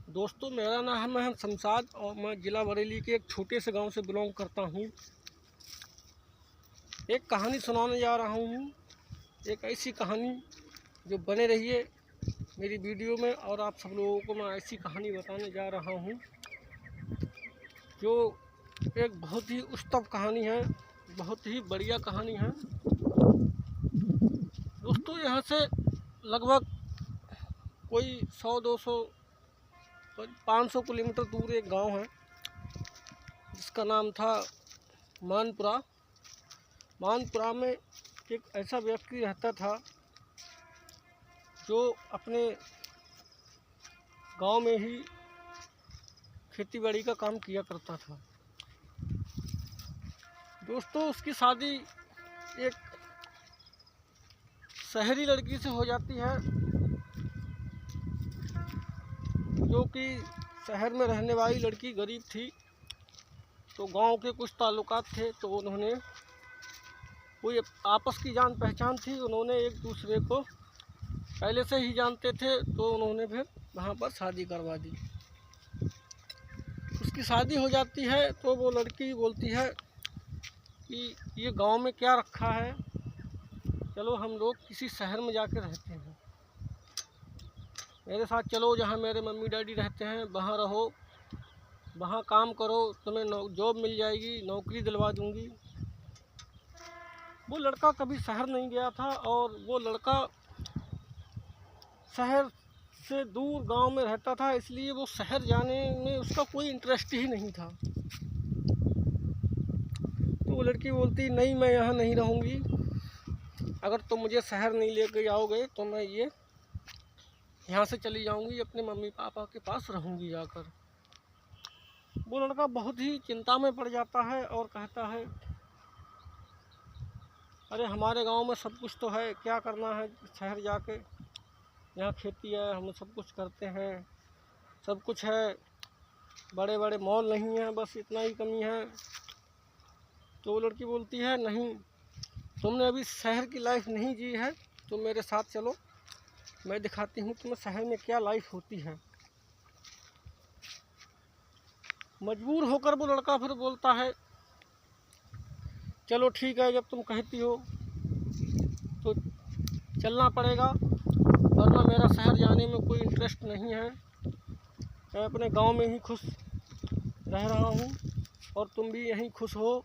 दोस्तों, मेरा नाम है शमशाद और मैं ज़िला बरेली के एक छोटे से गांव से बिलोंग करता हूं। एक कहानी सुनाने जा रहा हूं, एक ऐसी कहानी जो बने रहिए मेरी वीडियो में। और आप सब लोगों को मैं ऐसी कहानी बताने जा रहा हूं जो एक बहुत ही उत्सव कहानी है, बहुत ही बढ़िया कहानी है। दोस्तों, यहाँ से लगभग कोई 100-200 500 किलोमीटर दूर एक गांव है जिसका नाम था मानपुरा। मानपुरा में एक ऐसा व्यक्ति रहता था जो अपने गांव में ही खेती बाड़ी का काम किया करता था। दोस्तों, उसकी शादी एक शहरी लड़की से हो जाती है जो कि शहर में रहने वाली लड़की गरीब थी। तो गांव के कुछ ताल्लुकात थे, तो उन्होंने कोई आपस की जान पहचान थी, उन्होंने एक दूसरे को पहले से ही जानते थे, तो उन्होंने फिर वहाँ पर शादी करवा दी। उसकी शादी हो जाती है तो वो लड़की बोलती है कि ये गांव में क्या रखा है, चलो हम लोग किसी शहर में जाकर रहते हैं, मेरे साथ चलो, जहाँ मेरे मम्मी डैडी रहते हैं वहाँ रहो, वहाँ काम करो, तुम्हें जॉब मिल जाएगी, नौकरी दिलवा दूँगी। वो लड़का कभी शहर नहीं गया था और वो लड़का शहर से दूर गांव में रहता था, इसलिए वो शहर जाने में उसका कोई इंटरेस्ट ही नहीं था। तो वो लड़की बोलती, नहीं मैं यहाँ नहीं रहूँगी, अगर तुम मुझे शहर नहीं लेके जाओगे तो मैं यहाँ से चली जाऊँगी, अपने मम्मी पापा के पास रहूँगी जाकर। वो लड़का बहुत ही चिंता में पड़ जाता है और कहता है, अरे हमारे गांव में सब कुछ तो है, क्या करना है शहर जाके, यहाँ खेती है, हम सब कुछ करते हैं, सब कुछ है, बड़े बड़े मॉल नहीं हैं, बस इतना ही कमी है। तो वो लड़की बोलती है, नहीं तुमने अभी शहर की लाइफ नहीं जी है, तो मेरे साथ चलो, मैं दिखाती हूँ तुम्हें शहर में क्या लाइफ होती है। मजबूर होकर वो लड़का फिर बोलता है, चलो ठीक है, जब तुम कहती हो तो चलना पड़ेगा, वरना मेरा शहर जाने में कोई इंटरेस्ट नहीं है, मैं अपने गांव में ही खुश रह रहा हूँ और तुम भी यहीं खुश हो,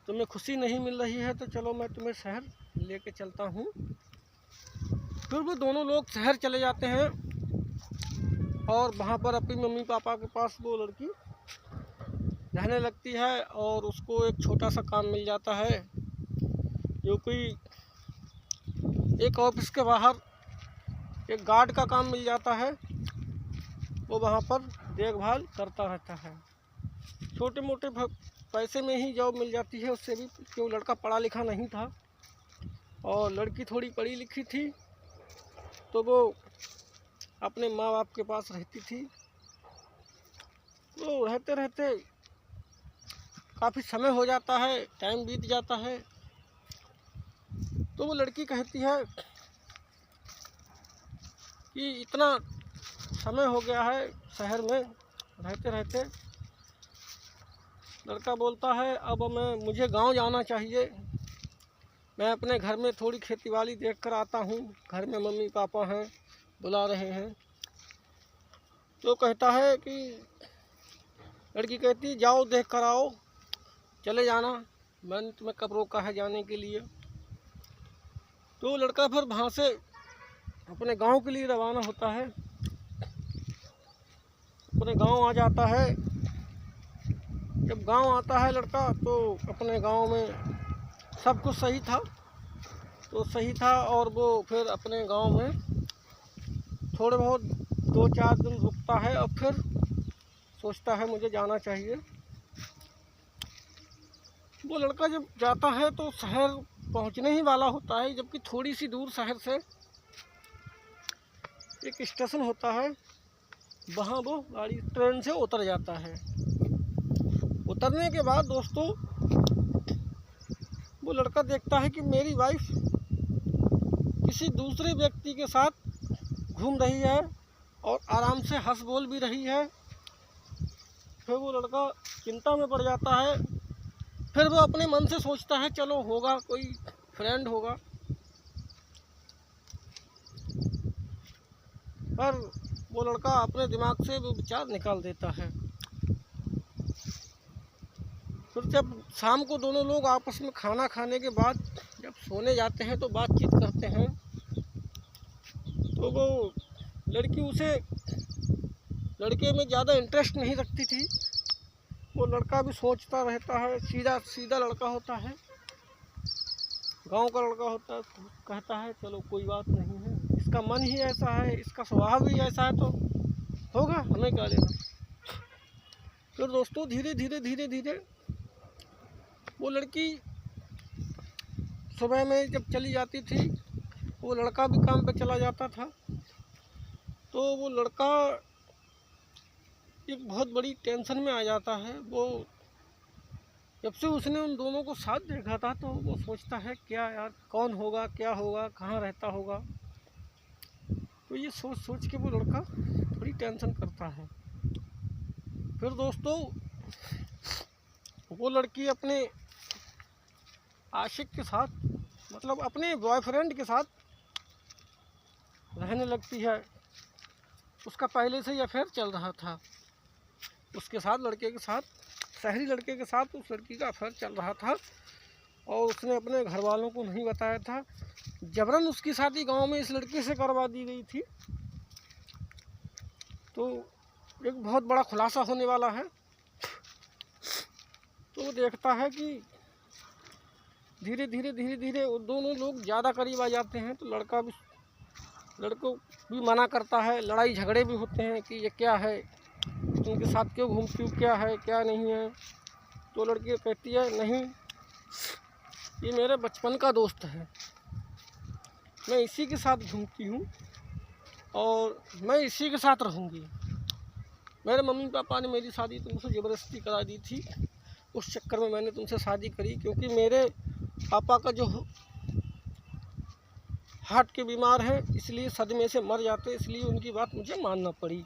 तुम्हें खुशी नहीं मिल रही है, तो चलो मैं तुम्हें शहर लेके चलता हूँ। फिर वो दोनों लोग शहर चले जाते हैं और वहाँ पर अपनी मम्मी पापा के पास वो लड़की रहने लगती है और उसको एक छोटा सा काम मिल जाता है, जो कि एक ऑफिस के बाहर एक गार्ड का काम मिल जाता है। वो वहाँ पर देखभाल करता रहता है, छोटे मोटे पैसे में ही जॉब मिल जाती है उससे भी, क्यों लड़का पढ़ा लिखा नहीं था और लड़की थोड़ी पढ़ी लिखी थी, तो वो अपने माँ बाप के पास रहती थी। तो रहते रहते काफ़ी समय हो जाता है, टाइम बीत जाता है। तो वो लड़की कहती है कि इतना समय हो गया है शहर में रहते रहते। लड़का बोलता है, अब मुझे गांव जाना चाहिए, मैं अपने घर में थोड़ी खेतीबाड़ी देख कर आता हूँ, घर में मम्मी पापा हैं, बुला रहे हैं। तो कहता है कि लड़की कहती, जाओ देख कर आओ, चले जाना, मैंने तुम्हें कब रोका है जाने के लिए। तो लड़का फिर वहाँ से अपने गांव के लिए रवाना होता है, अपने गांव आ जाता है। जब गांव आता है लड़का, तो अपने गांव में सब कुछ सही था, और वो फिर अपने गांव में थोड़े बहुत 2-4 दिन रुकता है और फिर सोचता है मुझे जाना चाहिए। वो लड़का जब जाता है तो शहर पहुंचने ही वाला होता है, जबकि थोड़ी सी दूर शहर से एक स्टेशन होता है, वहाँ वो गाड़ी ट्रेन से उतर जाता है। उतरने के बाद दोस्तों, वो लड़का देखता है कि मेरी वाइफ किसी दूसरे व्यक्ति के साथ घूम रही है और आराम से हंस बोल भी रही है। फिर वो लड़का चिंता में पड़ जाता है। फिर वो अपने मन से सोचता है चलो होगा कोई फ्रेंड होगा, पर वो लड़का अपने दिमाग से वो विचार निकाल देता है। फिर जब शाम को दोनों लोग आपस में खाना खाने के बाद जब सोने जाते हैं तो बातचीत करते हैं, तो वो लड़की उसे लड़के में ज़्यादा इंटरेस्ट नहीं रखती थी। वो लड़का भी सोचता रहता है, सीधा सीधा लड़का होता है, गांव का लड़का होता है, कहता है चलो कोई बात नहीं है, इसका मन ही ऐसा है, इसका स्वभाव ही ऐसा है तो होगा, हमें क्या लेना। फिर दोस्तों धीरे धीरे वो लड़की सुबह में जब चली जाती थी, वो लड़का भी काम पे चला जाता था, तो वो लड़का एक बहुत बड़ी टेंशन में आ जाता है। वो जब से उसने उन दोनों को साथ देखा था तो वो सोचता है क्या यार, कौन होगा, क्या होगा, कहाँ रहता होगा। तो ये सोच सोच के वो लड़का थोड़ी टेंशन करता है। फिर दोस्तों वो लड़की अपने आशिक के साथ, मतलब अपने बॉयफ्रेंड के साथ रहने लगती है। उसका पहले से ही अफेयर चल रहा था उसके साथ, लड़के के साथ, शहरी लड़के के साथ उस लड़की का अफेयर चल रहा था और उसने अपने घर वालों को नहीं बताया था। जबरन उसकी शादी गांव में इस लड़के से करवा दी गई थी। तो एक बहुत बड़ा खुलासा होने वाला है। तो वो देखता है कि धीरे धीरे वो दोनों लोग ज़्यादा करीब आ जाते हैं, तो लड़को भी मना करता है। लड़ाई झगड़े भी होते हैं कि ये क्या है, तुमके साथ क्यों घूमती हूँ, क्या है क्या नहीं है। तो लड़की कहती है नहीं, ये मेरे बचपन का दोस्त है, मैं इसी के साथ घूमती हूँ और मैं इसी के साथ रहूँगी। मेरे मम्मी पापा ने मेरी शादी तुमसे ज़बरदस्ती करा दी थी, उस चक्कर में मैंने तुमसे शादी करी, क्योंकि मेरे पापा का जो हार्ट के बीमार है, इसलिए सदमे से मर जाते, इसलिए उनकी बात मुझे मानना पड़ी।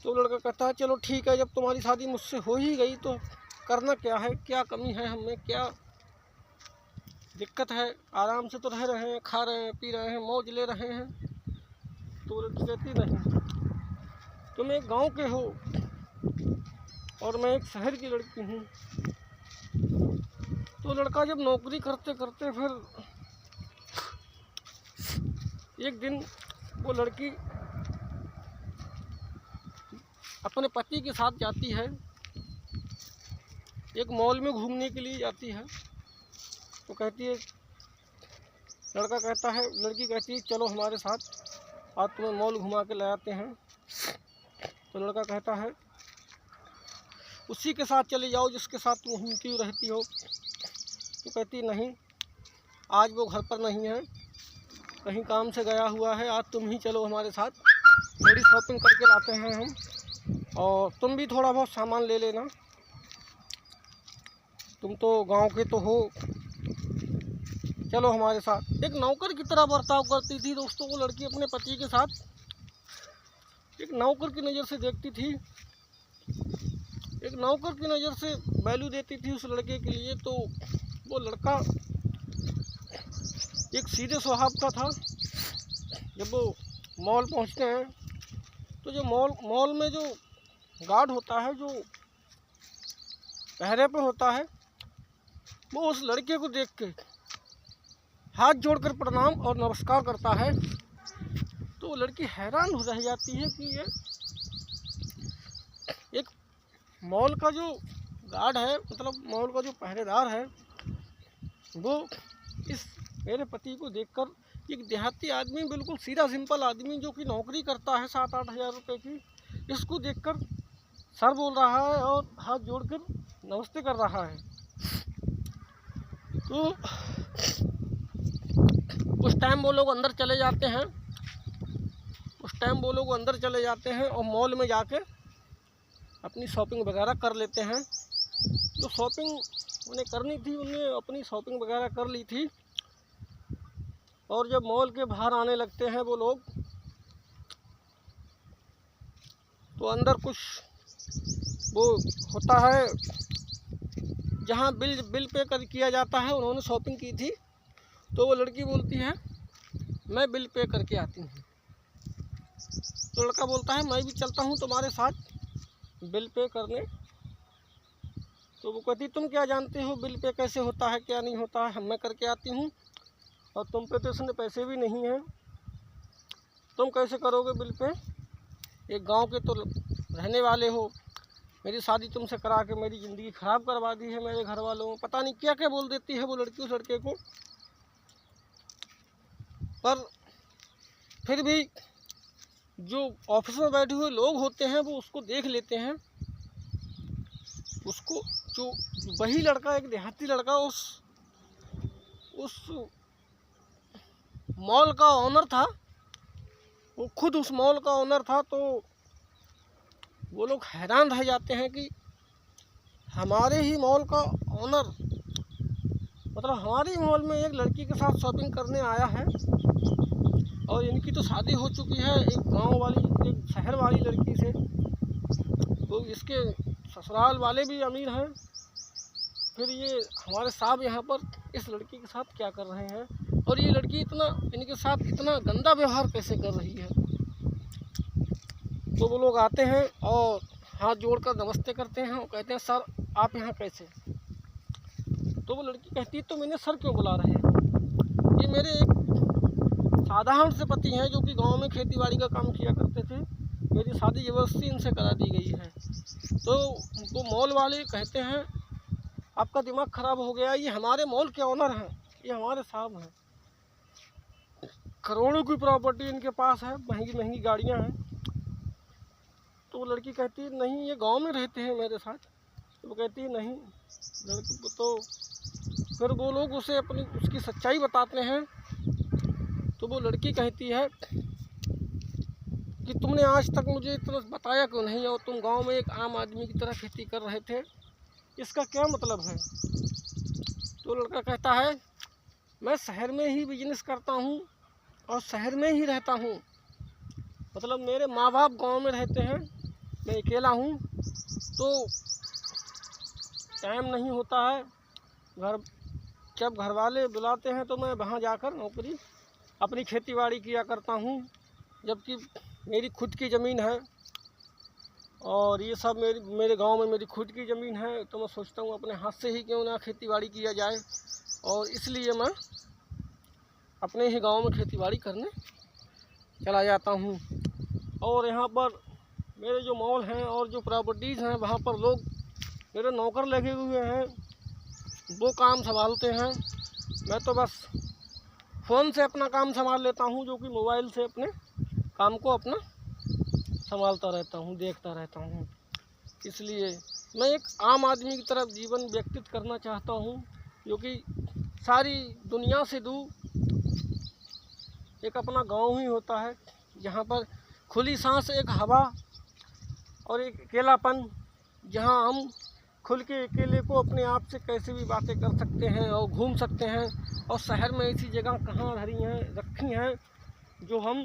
तो लड़का कहता है चलो ठीक है, जब तुम्हारी शादी मुझसे हो ही गई तो करना क्या है, क्या कमी है हमें, क्या दिक्कत है, आराम से तो रह रहे हैं, खा रहे हैं, पी रहे हैं, मौज ले रहे हैं। तो लड़की कहती नहीं, तुम एक गांव के हो और मैं एक शहर की लड़की हूँ। तो लड़का जब नौकरी करते करते फिर एक दिन वो लड़की अपने पति के साथ जाती है, एक मॉल में घूमने के लिए जाती है। तो कहती है, लड़का कहता है, लड़की कहती है चलो हमारे साथ, आज तुम्हें मॉल घुमा के ले आते हैं। तो लड़का कहता है उसी के साथ चले जाओ जिसके साथ तुम घूमती रहती हो। तो कहती नहीं, आज वो घर पर नहीं है, कहीं काम से गया हुआ है, आज तुम ही चलो हमारे साथ, थोड़ी शॉपिंग करके लाते हैं हम, और तुम भी थोड़ा बहुत सामान ले लेना, तुम तो गांव के तो हो, चलो हमारे साथ। एक नौकर की तरह बर्ताव करती थी दोस्तों वो लड़की अपने पति के साथ, एक नौकर की नज़र से देखती थी, एक नौकर की नज़र से वैल्यू देती थी उस लड़के के लिए। तो वो लड़का एक सीधे स्वभाव का था। जब वो मॉल पहुंचते हैं तो जो मॉल में जो गार्ड होता है, जो पहरे पे होता है, वो उस लड़के को देख के हाथ जोड़कर प्रणाम और नमस्कार करता है। तो वो लड़की हैरान हो रह जाती है कि ये एक मॉल का जो गार्ड है, मतलब मॉल का जो पहरेदार है, वो इस मेरे पति को देखकर, एक देहाती आदमी, बिल्कुल सीधा सिंपल आदमी जो कि नौकरी करता है 7-8 हज़ार रुपये की, इसको देखकर सर बोल रहा है और हाथ जोड़कर नमस्ते कर रहा है। तो उस टाइम वो लोग अंदर चले जाते हैं और मॉल में जाके अपनी शॉपिंग वगैरह कर लेते हैं। जो शॉपिंग उन्हें करनी थी, उन्हें अपनी शॉपिंग वगैरह कर ली थी। और जब मॉल के बाहर आने लगते हैं वो लोग, तो अंदर कुछ वो होता है जहाँ बिल पे किया जाता है। उन्होंने शॉपिंग की थी तो वो लड़की बोलती है मैं बिल पे करके आती हूँ। तो लड़का बोलता है मैं भी चलता हूँ तुम्हारे साथ बिल पे करने। तो वो कहती तुम क्या जानते हो बिल पे कैसे होता है क्या नहीं होता है, मैं करके आती हूँ और तुम पे तो इसमें पैसे भी नहीं हैं, तुम कैसे करोगे बिल पे, एक गांव के तो रहने वाले हो, मेरी शादी तुमसे करा के मेरी ज़िंदगी ख़राब करवा दी है मेरे घर वालों। पता नहीं क्या क्या बोल देती है वो लड़की उस लड़के को। पर फिर भी जो ऑफिस में बैठे हुए लोग होते हैं वो उसको देख लेते हैं। उसको जो वही लड़का, एक देहाती लड़का, उस मॉल का ओनर था, वो खुद उस मॉल का ओनर था। तो वो लोग हैरान रह जाते हैं कि हमारे ही मॉल का ओनर, मतलब हमारे ही मॉल में एक लड़की के साथ शॉपिंग करने आया है और इनकी तो शादी हो चुकी है एक गांव वाली, एक शहर वाली लड़की से। तो इसके ससुराल वाले भी अमीर हैं, फिर ये हमारे साहब यहाँ पर इस लड़की के साथ क्या कर रहे हैं और ये लड़की इनके साथ इतना गंदा व्यवहार कैसे कर रही है। तो वो लोग आते हैं और हाथ जोड़कर नमस्ते करते हैं और कहते हैं सर आप यहाँ कैसे। तो वो लड़की कहती तो मैंने सर क्यों बुला रहे हैं, ये मेरे एक साधारण से पति हैं जो कि गांव में खेती बाड़ी का काम किया करते थे, मेरी शादी ज़बरदस्ती इनसे करा दी गई है। तो वो मॉल वाले कहते हैं आपका दिमाग ख़राब हो गया, ये हमारे मॉल के ओनर हैं, ये हमारे साहब हैं, करोड़ों की प्रॉपर्टी इनके पास है, महंगी महंगी गाड़ियां हैं। तो वो लड़की कहती है नहीं ये गांव में रहते हैं मेरे साथ। तो वो कहती है नहीं लड़की। तो फिर वो लोग उसे उसकी सच्चाई बताते हैं। तो वो लड़की कहती है कि तुमने आज तक मुझे इतना बताया क्यों नहीं और तुम गांव में एक आम आदमी की तरह खेती कर रहे थे, इसका क्या मतलब है। तो लड़का कहता है मैं शहर में ही बिजनेस करता हूँ और शहर में ही रहता हूँ, मतलब मेरे माँ बाप गांव में रहते हैं, मैं अकेला हूँ, तो टाइम नहीं होता है, जब घर वाले बुलाते हैं तो मैं वहाँ जाकर नौकरी अपनी खेतीबाड़ी किया करता हूँ, जबकि मेरी खुद की ज़मीन है और ये सब मेरे गांव में मेरी खुद की ज़मीन है। तो मैं सोचता हूँ अपने हाथ से ही क्यों ना खेतीबाड़ी किया जाए और इसलिए मैं अपने ही गांव में खेतीबाड़ी करने चला जाता हूँ। और यहाँ पर मेरे जो मॉल हैं और जो प्रॉपर्टीज़ हैं वहाँ पर लोग मेरे नौकर लगे हुए हैं, वो काम संभालते हैं, मैं तो बस फ़ोन से अपना काम संभाल लेता हूँ, जो कि मोबाइल से अपने काम को अपना संभालता रहता हूँ, देखता रहता हूँ। इसलिए मैं एक आम आदमी की तरफ जीवन व्यतीत करना चाहता हूँ, जो कि सारी दुनिया से दूर एक अपना गांव ही होता है, जहाँ पर खुली सांस, एक हवा और एक अकेलापन, जहाँ हम खुल के अकेले को अपने आप से कैसे भी बातें कर सकते हैं और घूम सकते हैं। और शहर में ऐसी जगह कहाँ रखी हैं जो हम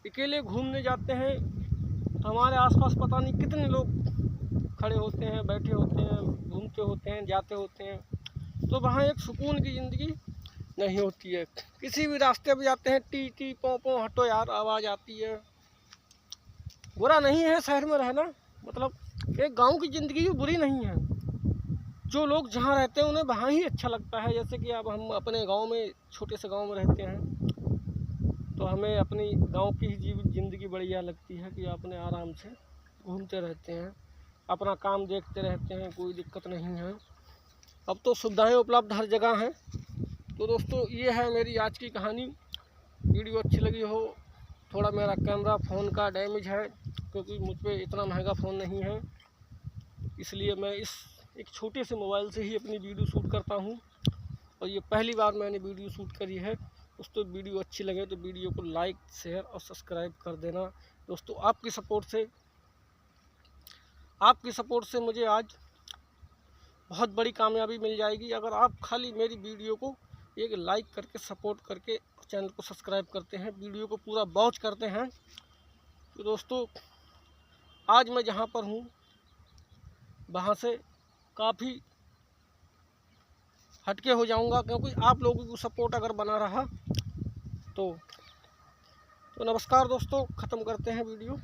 अकेले घूमने जाते हैं तो हमारे आसपास पता नहीं कितने लोग खड़े होते हैं, बैठे होते हैं, घूमते होते हैं, जाते होते हैं। तो वहाँ एक सुकून की ज़िंदगी नहीं होती है। किसी भी रास्ते पर जाते हैं टी टी पों पों हटो यार आवाज़ आती है। बुरा नहीं है शहर में रहना, मतलब एक गांव की ज़िंदगी भी बुरी नहीं है, जो लोग जहाँ रहते हैं उन्हें वहाँ ही अच्छा लगता है। जैसे कि अब हम अपने गांव में, छोटे से गांव में रहते हैं तो हमें अपनी गांव की ही ज़िंदगी बढ़िया लगती है कि अपने आराम से घूमते रहते हैं, अपना काम देखते रहते हैं, कोई दिक्कत नहीं है। अब तो सुविधाएं उपलब्ध हर जगह हैं। तो दोस्तों ये है मेरी आज की कहानी। वीडियो अच्छी लगी हो, थोड़ा मेरा कैमरा फ़ोन का डैमेज है क्योंकि मुझ पर इतना महंगा फ़ोन नहीं है, इसलिए मैं इस एक छोटे से मोबाइल से ही अपनी वीडियो शूट करता हूँ और ये पहली बार मैंने वीडियो शूट करी है। दोस्तों वीडियो अच्छी लगे तो वीडियो को लाइक, शेयर और सब्सक्राइब कर देना। दोस्तों आपकी सपोर्ट से मुझे आज बहुत बड़ी कामयाबी मिल जाएगी अगर आप खाली मेरी वीडियो को एक लाइक करके सपोर्ट करके चैनल को सब्सक्राइब करते हैं, वीडियो को पूरा वॉच करते हैं। तो दोस्तों आज मैं जहाँ पर हूँ वहाँ से काफ़ी हटके हो जाऊँगा, क्योंकि आप लोगों को सपोर्ट अगर बना रहा तो नमस्कार दोस्तों, ख़त्म करते हैं वीडियो।